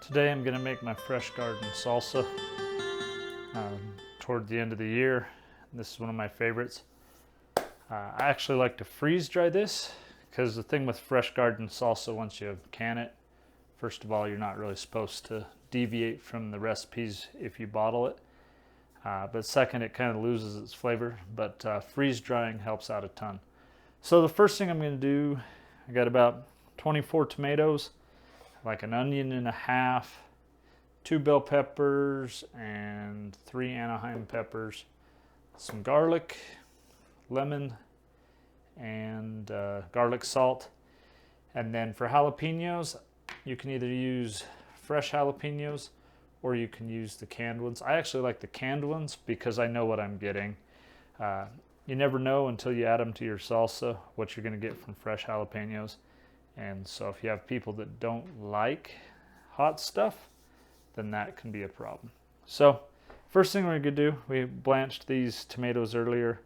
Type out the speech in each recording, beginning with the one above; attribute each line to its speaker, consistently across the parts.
Speaker 1: Today I'm going to make my fresh garden salsa toward the end of the year. This is one of my favorites. I actually like to freeze dry this because the thing with fresh garden salsa, once you can it, first of all, you're not really supposed to deviate from the recipes if you bottle it. But second, it kind of loses its flavor, but freeze drying helps out a ton. So the first thing I'm going to do, I got about 24 tomatoes, like an onion and a half, 2 bell peppers, and 3 Anaheim peppers, some garlic, lemon, and garlic salt. And then for jalapenos, you can either use fresh jalapenos or you can use the canned ones. I actually like the canned ones because I know what I'm getting. You never know until you add them to your salsa what you're going to get from fresh jalapenos. And so if you have people that don't like hot stuff, then that can be a problem. So first thing we're going to do, we blanched these tomatoes earlier.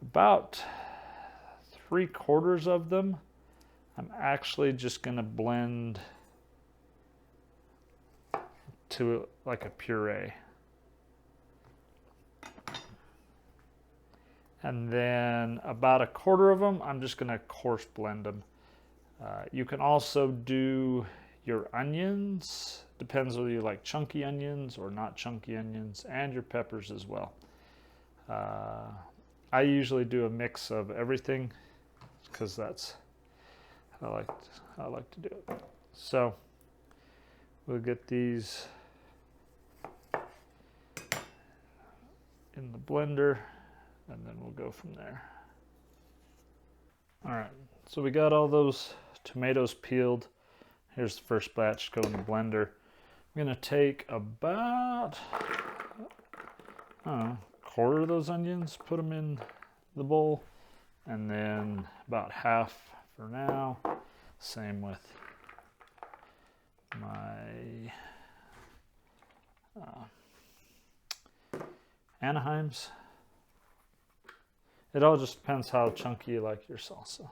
Speaker 1: About 3/4 of them, I'm actually just going to blend to like a puree. And then about 1/4 of them, I'm just going to coarse blend them. You can also do your onions, depends whether you like chunky onions or not chunky onions, and your peppers as well. I usually do a mix of everything because that's how I like to do it. So we'll get these in the blender, and then we'll go from there. All right, so we got all those tomatoes peeled. Here's the first batch, go in the blender. I'm gonna take about, I don't know, 1/4 of those onions, put them in the bowl, and then about half for now. Same with my Anaheims. It all just depends how chunky you like your salsa.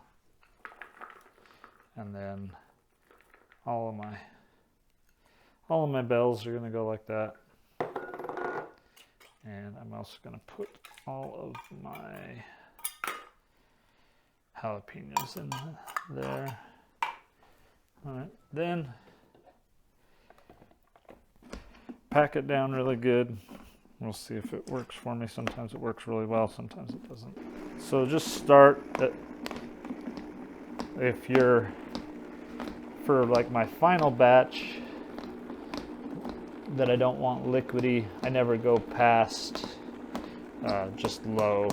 Speaker 1: And then all of my bells are gonna go like that. And I'm also gonna put all of my jalapenos in there. All right, then pack it down really good. We'll see if it works for me. Sometimes it works really well, sometimes it doesn't. So just start at, if you're, for like my final batch that I don't want liquidy, I never go past just low.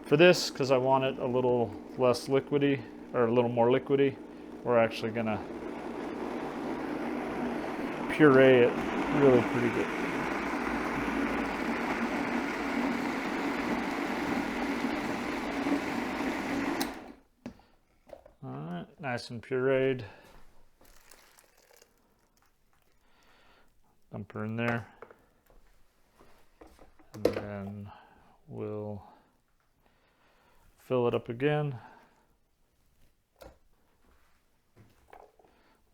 Speaker 1: For this, because I want it a little less liquidy, or a little more liquidy, we're actually gonna puree it really pretty good. Nice and pureed. Dump her in there. And then we'll fill it up again.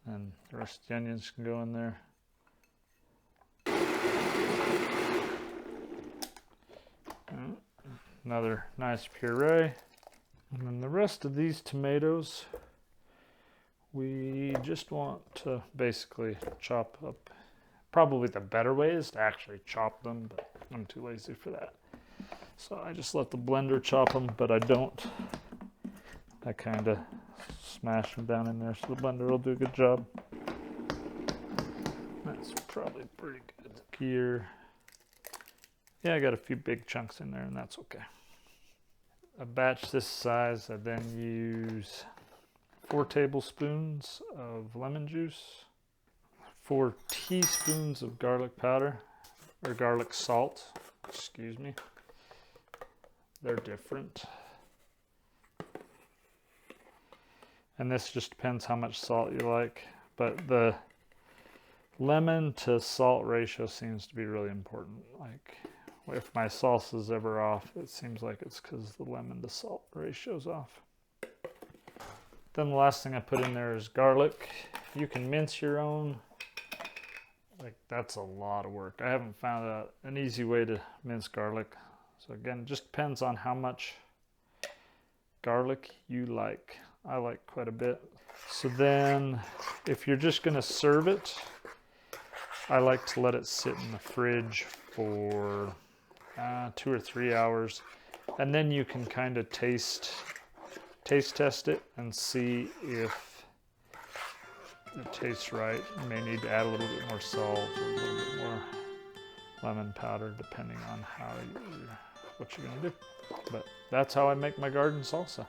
Speaker 1: And the rest of the onions can go in there. Another nice puree. And then the rest of these tomatoes, we just want to basically chop up. Probably the better way is to actually chop them, but I'm too lazy for that. So I just let the blender chop them, but I don't. I kind of smash them down in there, so the blender will do a good job. That's probably pretty good here. Yeah, I got a few big chunks in there, and that's okay. A batch this size, I then use 4 tablespoons of lemon juice, 4 teaspoons of garlic powder, or garlic salt, excuse me. They're different. And this just depends how much salt you like, but the lemon to salt ratio seems to be really important. Like, if my salsa's ever off, it seems like it's because the lemon to salt ratio's off. Then the last thing I put in there is garlic. You can mince your own. Like, that's a lot of work. I haven't found an easy way to mince garlic. So again, it just depends on how much garlic you like. I like quite a bit. So then if you're just going to serve it, I like to let it sit in the fridge for 2 or 3 hours. And then you can kind of taste test it and see if it tastes right. You may need to add a little bit more salt or a little bit more lemon powder, depending on what you're going to do. But that's how I make my garden salsa.